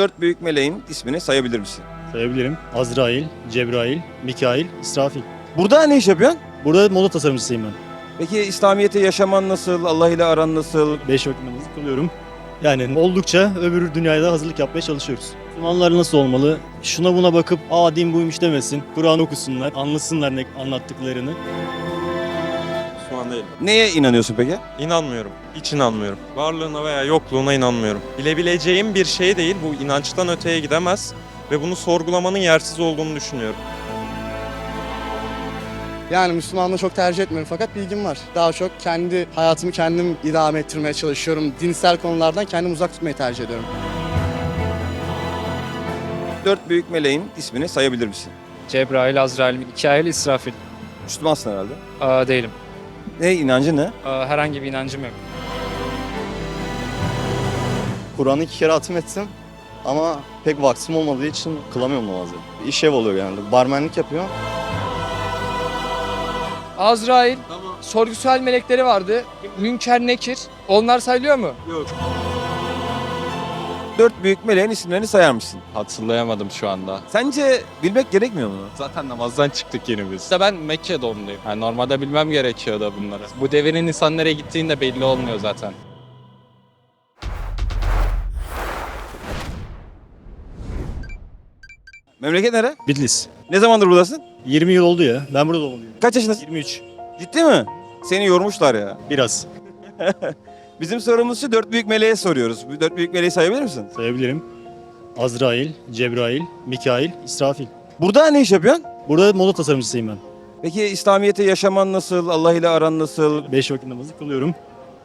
Dört büyük meleğin ismini sayabilir misin? Sayabilirim. Azrail, Cebrail, Mikail, İsrafil. Burada ne iş yapıyorsun? Burada moda tasarımcısıyım ben. Peki İslamiyet'e yaşaman nasıl? Allah ile aran nasıl? 5 vakit namazı kılıyorum. Yani oldukça öbür dünyaya hazırlık yapmaya çalışıyoruz. Müslümanlar nasıl olmalı? Şuna buna bakıp din buymuş demesin. Kur'an okusunlar, anlasınlar ne anlattıklarını. Müslüman değilim. Neye inanıyorsun peki? İnanmıyorum. Hiç inanmıyorum. Varlığına veya yokluğuna inanmıyorum. Bilebileceğim bir şey değil. Bu inançtan öteye gidemez ve bunu sorgulamanın yersiz olduğunu düşünüyorum. Yani Müslümanlığı çok tercih etmiyorum fakat bilgim var. Daha çok kendi hayatımı kendim idame ettirmeye çalışıyorum. Dinsel konulardan kendimi uzak tutmayı tercih ediyorum. Dört büyük meleğin ismini sayabilir misin? Cebrail, Azrail, Mikail, İsrafil. Müslümansın herhalde. Değilim. Ne inancı ne? Herhangi bir inancım yok. Kur'an'ı 2 kere hatim ettim ama pek vaktim olmadığı için kılamıyorum namazı. İş ev oluyor genelde. Barmenlik yapıyor. Azrail, sorgusal melekleri vardı. Münker, Nekir. Onlar sayılıyor mu? Dört büyük meleğin isimlerini sayar mısın? Hatırlayamadım şu anda. Sence bilmek gerekmiyor mu? Zaten namazdan çıktık yine biz. İşte ben Mekke doğumluyum. Yani normalde bilmem gerekiyor da bunları. Bu devirin insan nereye gittiğinde belli olmuyor zaten. Memleket nere? Bitlis. Ne zamandır buradasın? 20 yıl oldu ya. Ben burada doğumluyum. Kaç yaşındasın? 23. Ciddi mi? Seni yormuşlar ya. Biraz. Bizim sorumuz şu, dört büyük meleğe soruyoruz. Bu dört büyük meleği sayabilir misin? Sayabilirim. Azrail, Cebrail, Mikail, İsrafil. Burada ne iş yapıyorsun? Burada moda tasarımcısıyım ben. Peki İslamiyet'e yaşaman nasıl? Allah ile aran nasıl? 5 vakit namazı kılıyorum.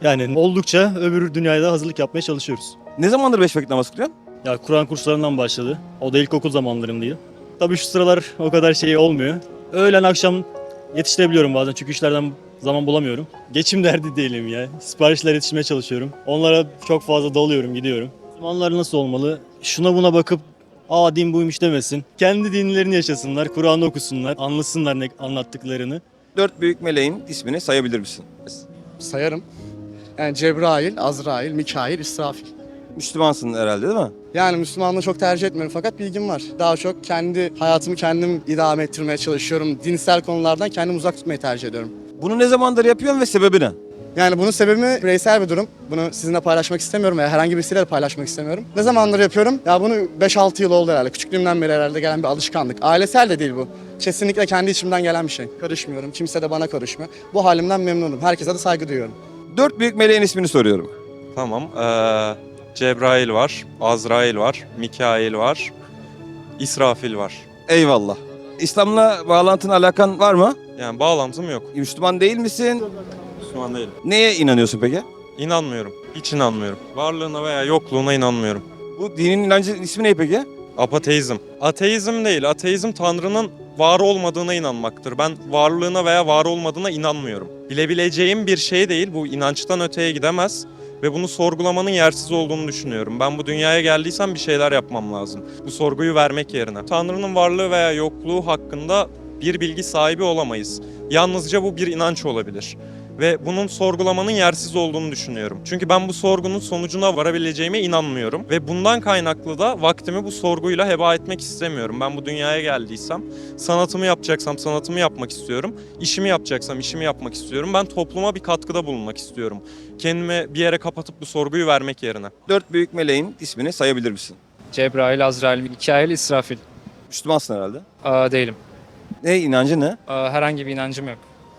Yani oldukça öbür dünyaya hazırlık yapmaya çalışıyoruz. Ne zamandır beş vakit namaz kılıyorsun? Ya Kur'an kurslarından başladı. O da ilkokul zamanlarındaydı. Tabii şu sıralar o kadar şey olmuyor. Öğlen akşam yetiştirebiliyorum bazen çünkü işlerden zaman bulamıyorum. Geçim derdi değilim ya. Siparişler yetişmeye çalışıyorum. Onlara çok fazla dalıyorum, gidiyorum. Müslümanlar nasıl olmalı? Şuna buna bakıp din buymuş demesin. Kendi dinlerini yaşasınlar, Kur'an'ı okusunlar, anlasınlar ne anlattıklarını. Dört büyük meleğin ismini sayabilir misin? Sayarım. Yani Cebrail, Azrail, Mikail, İsrafil. Müslümansın herhalde değil mi? Yani Müslümanlığı çok tercih etmiyorum fakat bilgim var. Daha çok kendi hayatımı kendim idame ettirmeye çalışıyorum. Dinsel konulardan kendimi uzak tutmayı tercih ediyorum. Bunu ne zamandır yapıyorsun ve sebebi ne? Yani bunun sebebi bireysel bir durum. Bunu sizinle paylaşmak istemiyorum veya herhangi birisiyle de paylaşmak istemiyorum. Ne zamandır yapıyorum? Ya bunu 5-6 yıl oldu herhalde. Küçüklüğümden beri herhalde gelen bir alışkanlık. Ailesel de değil bu. Kesinlikle kendi içimden gelen bir şey. Karışmıyorum. Kimse de bana karışmıyor. Bu halimden memnunum. Herkese de saygı duyuyorum. Dört büyük meleğin ismini soruyorum. Tamam. Cebrail var, Azrail var, Mikail var, İsrafil var. Eyvallah. İslam'la bağlantın, alakan var mı? Yani bağlantım yok. Müslüman değil misin? Müslüman değilim. Neye inanıyorsun peki? İnanmıyorum. Hiç inanmıyorum. Varlığına veya yokluğuna inanmıyorum. Bu dinin inancın ismi ne peki? Apateizm. Ateizm değil. Ateizm Tanrı'nın var olmadığına inanmaktır. Ben varlığına veya var olmadığına inanmıyorum. Bilebileceğim bir şey değil. Bu inançtan öteye gidemez ve bunu sorgulamanın yersiz olduğunu düşünüyorum. Ben bu dünyaya geldiysem bir şeyler yapmam lazım. Bu sorguyu vermek yerine. Tanrı'nın varlığı veya yokluğu hakkında bir bilgi sahibi olamayız. Yalnızca bu bir inanç olabilir. Ve bunun sorgulamanın yersiz olduğunu düşünüyorum. Çünkü ben bu sorgunun sonucuna varabileceğime inanmıyorum. Ve bundan kaynaklı da vaktimi bu sorguyla heba etmek istemiyorum. Ben bu dünyaya geldiysem, sanatımı yapacaksam sanatımı yapmak istiyorum. İşimi yapacaksam işimi yapmak istiyorum. Ben topluma bir katkıda bulunmak istiyorum. Kendimi bir yere kapatıp bu sorguyu vermek yerine. Dört büyük meleğin ismini sayabilir misin? Cebrail, Azrail, Mikail, İsrafil. Müslümansın herhalde. Değilim. Ne inancı ne? Herhangi bir inancım yok.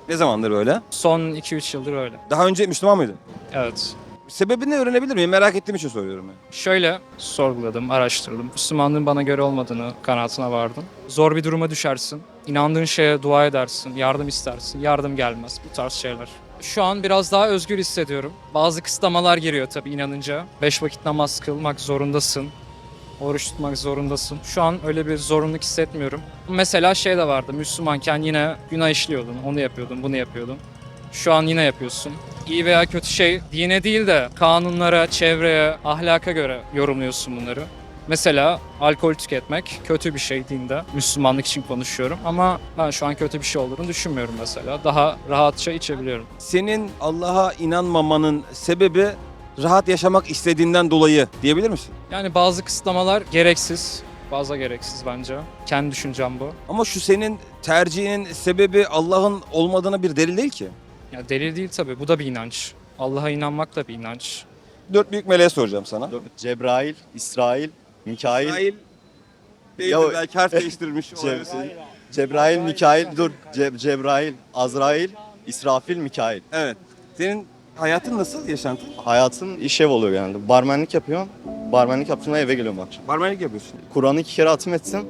Ne zamandır böyle? Son 2-3 yıldır öyle. Daha önce Müslüman mıydın? Evet. Sebebini öğrenebilir miyim? Merak ettiğim için soruyorum. Yani. Şöyle sorguladım, araştırdım. Müslümanlığın bana göre olmadığını kanaatine vardım. Zor bir duruma düşersin. İnandığın şeye dua edersin, yardım istersin. Yardım gelmez. Bu tarz şeyler. Şu an biraz daha özgür hissediyorum. Bazı kısıtlamalar giriyor tabii inanınca. 5 vakit namaz kılmak zorundasın. Oruç tutmak zorundasın. Şu an öyle bir zorunluluk hissetmiyorum. Mesela şey de vardı. Müslümanken yine günah işliyordun. Onu yapıyordun, bunu yapıyordun. Şu an yine yapıyorsun. İyi veya kötü şey dine değil de kanunlara, çevreye, ahlaka göre yorumluyorsun bunları. Mesela alkol tüketmek kötü bir şey dinde. Müslümanlık için konuşuyorum ama ben şu an kötü bir şey olduğunu düşünmüyorum mesela. Daha rahatça içebiliyorum. Senin Allah'a inanmamanın sebebi rahat yaşamak istediğinden dolayı diyebilir misin? Yani bazı kısıtlamalar gereksiz. Fazla gereksiz bence. Kendi düşüncem bu. Ama şu senin tercihinin sebebi Allah'ın olmadığına bir delil değil ki. Ya delil değil tabii. Bu da bir inanç. Allah'a inanmak da bir inanç. 4 büyük meleğe soracağım sana. Cebrail, İsrail, Mikail, İsrail değil Ya de o- belki harf değiştirmiş olabilir. Cebrail, Mikail, Cebrail, Azrail, İsrafil, Mikail. Evet. Senin hayatın nasıl, yaşantın? Hayatım iş ev oluyor genelde. Barmenlik yapıyorum. Barmenlik yaptığımda eve geliyorum akşam. Barmenlik yapıyorsun. Kur'an'ı 2 kere hatim ettim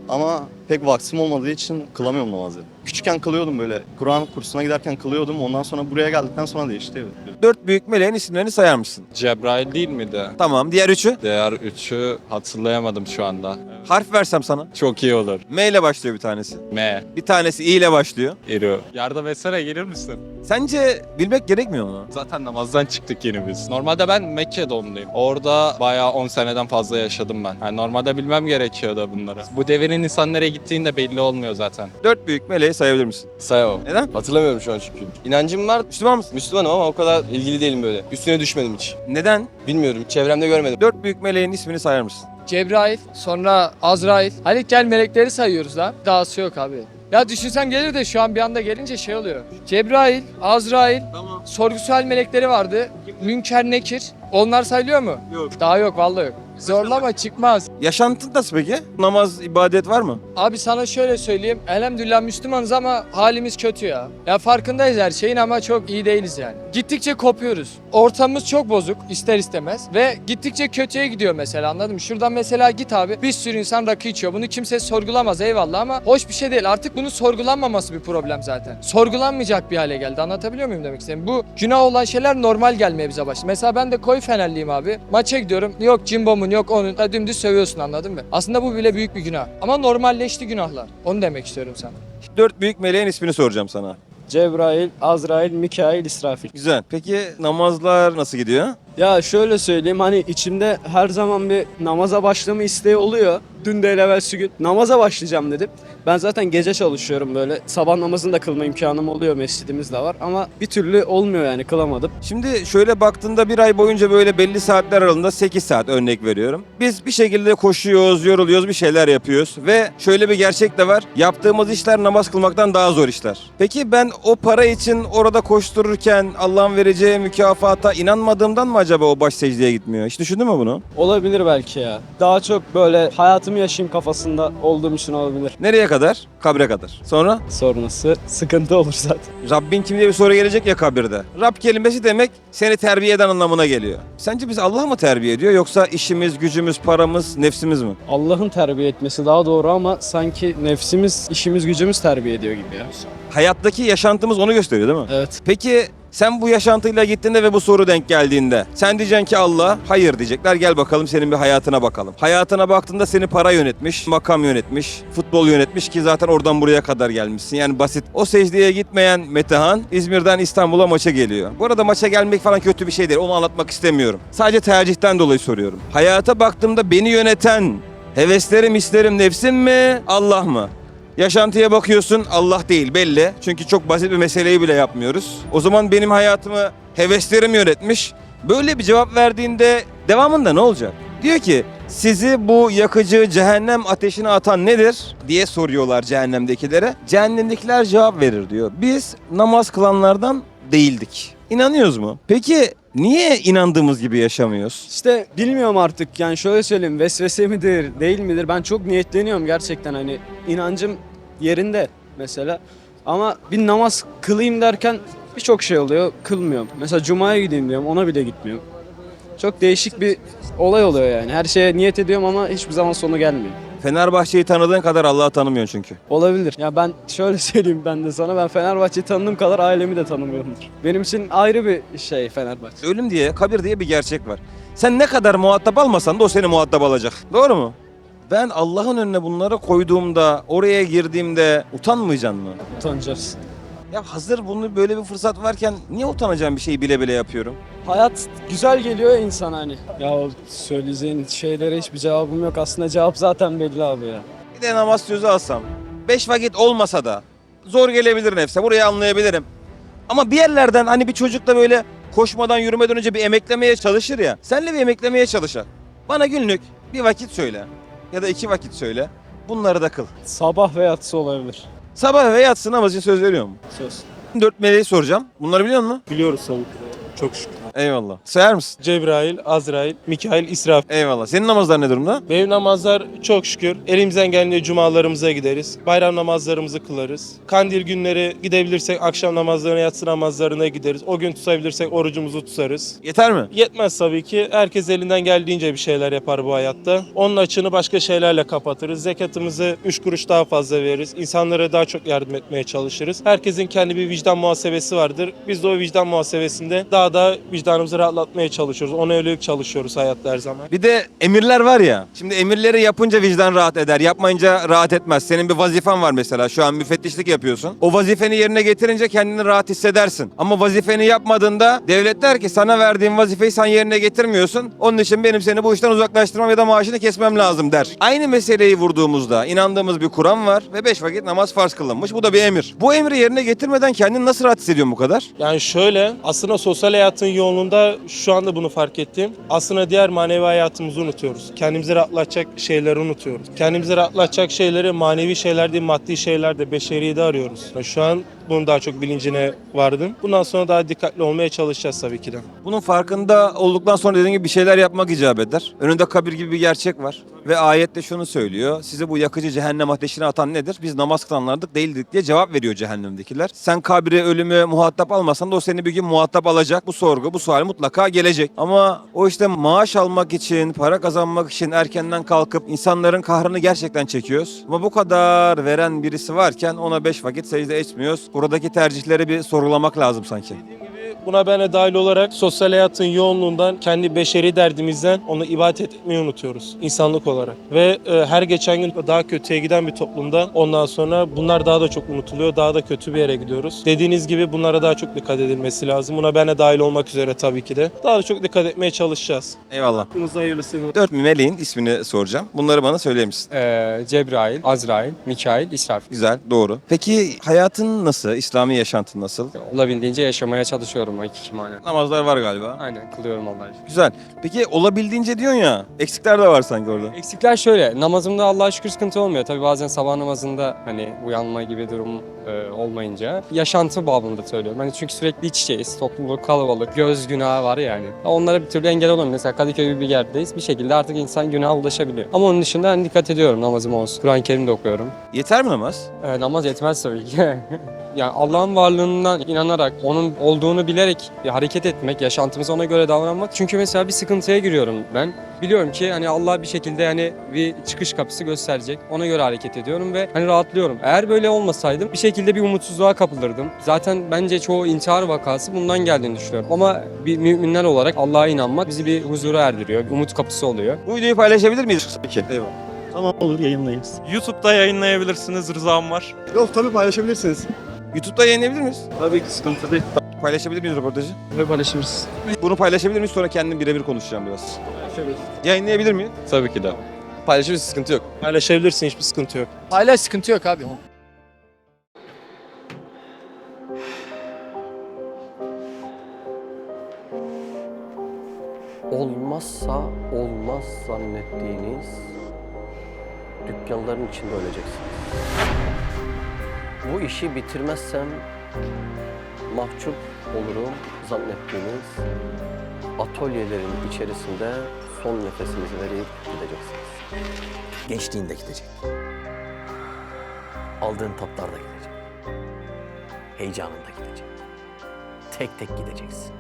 ama pek vaktim olmadığı için kılamıyorum namazı. Küçükken kılıyordum böyle. Kur'an kursuna giderken kılıyordum. Ondan sonra buraya geldikten sonra değişti. 4 büyük meleğin isimlerini sayar mısın? Cebrail değil miydi? Tamam. Diğer üçü? Diğer üçü hatırlayamadım şu anda. Harf versem sana. Çok iyi olur. M ile başlıyor bir tanesi. M. Bir tanesi İ ile başlıyor. İru. Yardım etsene, gelir misin? Sence bilmek gerekmiyor mu? Zaten namazdan çıktık yeni biz. Normalde ben Mekke doğumluyum. Orada bayağı 10 seneden fazla yaşadım ben. Yani normalde bilmem gerekiyordu bunları. Bu devirin insan nereye gittiğini de belli olmuyor zaten. 4 büyük meleği sayabilir misin? Sayamam. Neden? Hatırlamıyorum şu an çünkü. İnancım var. Müslüman mısın? Müslümanım ama o kadar ilgili değilim böyle. Üstüne düşmedim hiç. Neden? Bilmiyorum. Çevremde görmedim. 4 büyük meleğin ismini sayar mısın? Cebrail, sonra Azrail. Hadi gel melekleri sayıyoruz lan. Dahası yok abi. Ya düşünsem gelir de şu an bir anda gelince şey oluyor. Cebrail, Azrail, sorgusal melekleri vardı. Münker, Nekir. Onlar sayılıyor mu? Yok. Daha yok vallahi yok. Zorlama çıkmaz. Yaşantın nasıl peki? Namaz, ibadet var mı? Abi sana şöyle söyleyeyim. Elhamdülillah Müslümanız ama halimiz kötü ya. Ya farkındayız her şeyin ama çok iyi değiliz yani. Gittikçe kopuyoruz. Ortamımız çok bozuk ister istemez. Ve gittikçe kötüye gidiyor mesela, anladın mı? Şuradan mesela git abi, bir sürü insan rakı içiyor. Bunu kimse sorgulamaz eyvallah ama hoş bir şey değil. Artık bunun sorgulanmaması bir problem zaten. Sorgulanmayacak bir hale geldi. Anlatabiliyor muyum demek istediğim? Bu günah olan şeyler normal gelmeye bize başladı. Mesela ben de koyu Fenerliyim abi. Maça gidiyorum. Yok Cimbom'un yok onun da dümdüz sövüyorsun, anladın mı? Aslında bu bile büyük bir günah. Ama normalleşti günahlar. Onu demek istiyorum sana. 4 büyük meleğin ismini soracağım sana. Cebrail, Azrail, Mikail, İsrafil. Güzel. Peki namazlar nasıl gidiyor? Ya şöyle söyleyeyim, hani içimde her zaman bir namaza başlama isteği oluyor. Dün de evvelsi gün namaza başlayacağım dedim. Ben zaten gece çalışıyorum böyle. Sabah namazını da kılma imkanım oluyor, mescidimiz de var. Ama bir türlü olmuyor yani, kılamadım. Şimdi şöyle baktığında bir ay boyunca böyle belli saatler aralığında 8 saat örnek veriyorum. Biz bir şekilde koşuyoruz, yoruluyoruz, bir şeyler yapıyoruz. Ve şöyle bir gerçek de var. Yaptığımız işler namaz kılmaktan daha zor işler. Peki ben o para için orada koştururken Allah'ın vereceği mükafata inanmadığımdan mı acaba o baş secdeye gitmiyor? Hiç düşündün mü bunu? Olabilir belki ya. Daha çok böyle hayatımı yaşayayım kafasında olduğum için olabilir. Nereye kadar? Kabre kadar. Sonra? Sonrası sıkıntı olur zaten. Rabbin kim diye bir soru gelecek ya kabirde. Rab kelimesi demek seni terbiye eden anlamına geliyor. Sence biz Allah mı terbiye ediyor yoksa işimiz, gücümüz, paramız, nefsimiz mi? Allah'ın terbiye etmesi daha doğru ama sanki nefsimiz, işimiz, gücümüz terbiye ediyor gibi ya. Hayattaki yaşantımız onu gösteriyor değil mi? Evet. Peki sen bu yaşantıyla gittiğinde ve bu soru denk geldiğinde sen diyeceksin ki Allah, hayır diyecekler, gel bakalım senin bir hayatına bakalım. Hayatına baktığında seni para yönetmiş, makam yönetmiş, futbol yönetmiş ki zaten oradan buraya kadar gelmişsin. Yani basit. O secdeye gitmeyen Metehan İzmir'den İstanbul'a maça geliyor. Bu arada maça gelmek falan kötü bir şey değil, onu anlatmak istemiyorum. Sadece tercihten dolayı soruyorum. Hayata baktığımda beni yöneten heveslerim, hislerim, nefsim mi, Allah mı? Yaşantıya bakıyorsun, Allah değil belli. Çünkü çok basit bir meseleyi bile yapmıyoruz. O zaman benim hayatımı heveslerim yönetmiş. Böyle bir cevap verdiğinde devamında ne olacak? Diyor ki sizi bu yakıcı cehennem ateşine atan nedir diye soruyorlar cehennemdekilere. Cehennemdekiler cevap verir diyor. Biz namaz kılanlardan değildik. İnanıyoruz mu? Peki niye inandığımız gibi yaşamıyoruz? İşte bilmiyorum artık, yani şöyle söyleyeyim, vesvese midir değil midir, ben çok niyetleniyorum gerçekten, hani inancım yerinde mesela ama bir namaz kılayım derken birçok şey oluyor, kılmıyorum. Mesela Cuma'ya gideyim diyorum, ona bile gitmiyorum. Çok değişik bir olay oluyor yani, her şeye niyet ediyorum ama hiçbir zaman sonu gelmiyor. Fenerbahçe'yi tanıdığın kadar Allah'ı tanımıyorsun çünkü. Olabilir. Ya ben şöyle söyleyeyim, ben de sana, ben Fenerbahçe'yi tanıdığım kadar ailemi de tanımıyorumdur. Benim için ayrı bir şey Fenerbahçe. Ölüm diye, kabir diye bir gerçek var. Sen ne kadar muhatap almasan da o seni muhatap alacak. Doğru mu? Ben Allah'ın önüne bunları koyduğumda, oraya girdiğimde utanmayacaksın mı? Utanacağız. Ya hazır bunu böyle bir fırsat varken niye utanacağım bir şeyi bile bile yapıyorum? Hayat güzel geliyor ya insana hani. Ya o söyleyeceğin şeylere hiçbir cevabım yok. Aslında cevap zaten belli abi ya. Bir de namaz sözü alsam, 5 vakit olmasa da zor gelebilir nefse, burayı anlayabilirim. Ama bir yerlerden hani bir çocukla böyle koşmadan yürümeden önce bir emeklemeye çalışır ya. Senle bir emeklemeye çalışar. Bana günlük bir vakit söyle ya da 2 vakit söyle. Bunları da kıl. Sabah ve yatsı olabilir. Sabah ve yatsı namaz için söz veriyor mu? Söz. 4 meleği soracağım. Bunları biliyor musun? Biliyoruz tabii ki. Çok şükür. Eyvallah. Sayar mısın? Cebrail, Azrail, Mikail, İsrafil. Eyvallah. Senin namazlar ne durumda? Benim namazlar çok şükür. Elimizden geldiğince cumalarımıza gideriz. Bayram namazlarımızı kılarız. Kandil günleri gidebilirsek akşam namazlarına, yatsı namazlarına gideriz. O gün tutabilirsek orucumuzu tutarız. Yeter mi? Yetmez tabii ki. Herkes elinden geldiğince bir şeyler yapar bu hayatta. Onun açığını başka şeylerle kapatırız. Zekatımızı 3 kuruş daha fazla veririz. İnsanlara daha çok yardım etmeye çalışırız. Herkesin kendi bir vicdan muhasebesi vardır. Biz de o vicdan muhasebesinde daha da vicdanımızı rahatlatmaya çalışıyoruz. Ona yönelik çalışıyoruz hayatta her zaman. Bir de emirler var ya. Şimdi emirleri yapınca vicdan rahat eder. Yapmayınca rahat etmez. Senin bir vazifen var mesela. Şu an müfettişlik yapıyorsun. O vazifeni yerine getirince kendini rahat hissedersin. Ama vazifeni yapmadığında devlet der ki sana verdiğim vazifeyi sen yerine getirmiyorsun. Onun için benim seni bu işten uzaklaştırmam ya da maaşını kesmem lazım der. Aynı meseleyi vurduğumuzda inandığımız bir Kur'an var ve 5 vakit namaz farz kılınmış. Bu da bir emir. Bu emri yerine getirmeden kendini nasıl rahat hissediyorsun bu kadar? Yani şöyle, aslında sosyal hayatın yoğunluğunda şu anda bunu fark ettim. Aslında diğer manevi hayatımızı unutuyoruz. Kendimizi rahatlatacak şeyleri unutuyoruz. Kendimizi rahatlatacak şeyleri manevi şeyler değil, maddi şeyler de, beşeri de arıyoruz. Şu an bunun daha çok bilincine vardım. Bundan sonra daha dikkatli olmaya çalışacağız tabii ki de. Bunun farkında olduktan sonra dediğim gibi bir şeyler yapmak icap eder. Önünde kabir gibi bir gerçek var. Ve ayette şunu söylüyor. Sizi bu yakıcı cehennem ateşine atan nedir? Biz namaz kılanlardık değildik diye cevap veriyor cehennemdekiler. Sen kabri, ölümü muhatap almasan da o seni bir gün muhatap alacak. Bu sorgu, bu sual mutlaka gelecek. Ama o işte maaş almak için, para kazanmak için erkenden kalkıp insanların kahrını gerçekten çekiyoruz. Ama bu kadar veren birisi varken ona 5 vakit secde etmiyoruz. Buradaki tercihleri bir sorgulamak lazım sanki. Buna ben de dahil olarak sosyal hayatın yoğunluğundan, kendi beşeri derdimizden onu ibadet etmeyi unutuyoruz insanlık olarak. Ve her geçen gün daha kötüye giden bir toplumda ondan sonra bunlar daha da çok unutuluyor, daha da kötü bir yere gidiyoruz. Dediğiniz gibi bunlara daha çok dikkat edilmesi lazım. Buna ben de dahil olmak üzere tabii ki de. Daha da çok dikkat etmeye çalışacağız. Eyvallah. Hakkınızda hayırlısı. 4 meleğin ismini soracağım. Bunları bana söyler misin? Cebrail, Azrail, Mikail, İsrafil. Güzel, doğru. Peki hayatın nasıl? İslami yaşantın nasıl? Olabildiğince yaşamaya çalışıyorum o iki kimane. Namazlar var galiba. Aynen kılıyorum Allah'a şükür. Güzel. Peki olabildiğince diyorsun ya, eksikler de var sanki orada. Eksikler şöyle, namazımda Allah'a şükür sıkıntı olmuyor. Tabii bazen sabah namazında hani uyanma gibi durum olmayınca yaşantı babında söylüyorum. Hani çünkü sürekli iç içeyiz, topluluk kalabalık, göz günahı var yani. Onlara bir türlü engel olamıyor. Mesela Kadıköy gibi bir yerdeyiz. Bir şekilde artık insan günaha ulaşabiliyor. Ama onun dışında hani dikkat ediyorum namazım olsun. Kur'an-ı Kerim de okuyorum. Yeter mi namaz? Namaz yetmez tabii ki. Yani Allah'ın varlığından inanarak, onun olduğunu bilerek hareket etmek, yaşantımıza ona göre davranmak. Çünkü mesela bir sıkıntıya giriyorum ben. Biliyorum ki hani Allah bir şekilde yani bir çıkış kapısı gösterecek. Ona göre hareket ediyorum ve hani rahatlıyorum. Eğer böyle olmasaydım bir şekilde bir umutsuzluğa kapılırdım. Zaten bence çoğu intihar vakası bundan geldiğini düşünüyorum. Ama bir müminler olarak Allah'a inanmak bizi bir huzura erdiriyor. Bir umut kapısı oluyor. Bu videoyu paylaşabilir miyiz? Peki. Eyvallah. Tamam olur yayınlayınız. YouTube'da yayınlayabilirsiniz, rızam var. Yok tabii paylaşabilirsiniz. YouTube'da yayınlayabilir miyiz? Tabii ki sıkıntı değil. Paylaşabilir miyiz röportajı? Ve paylaşırız. Bunu paylaşabilir miyiz? Sonra kendim birebir konuşacağım biraz. Yayınlayabilir miyim? Tabii ki de. Paylaşırız, sıkıntı yok. Paylaşabilirsin, hiçbir sıkıntı yok. Hala sıkıntı yok abi. Olmazsa olmaz zannettiğiniz dükkanların içinde öleceksiniz. Bu işi bitirmezsem mahcup olurum zannettiğiniz atölyelerin içerisinde son nefesinizi verip gideceksiniz. Gençliğin de gidecek. Aldığın tatlar da gidecek. Heyecanın da gidecek. Tek tek gideceksin.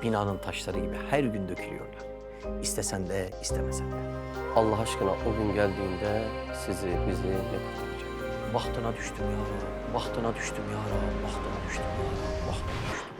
Binanın taşları gibi her gün dökülüyorlar. İstesen de istemesen de. Allah aşkına o gün geldiğinde sizi, bizi ne kurtaracak? Bahtına düştüm ya Rabbi, bahtına düştüm ya Rabbi, bahtına düştüm ya Rabbi, bahtına düştüm.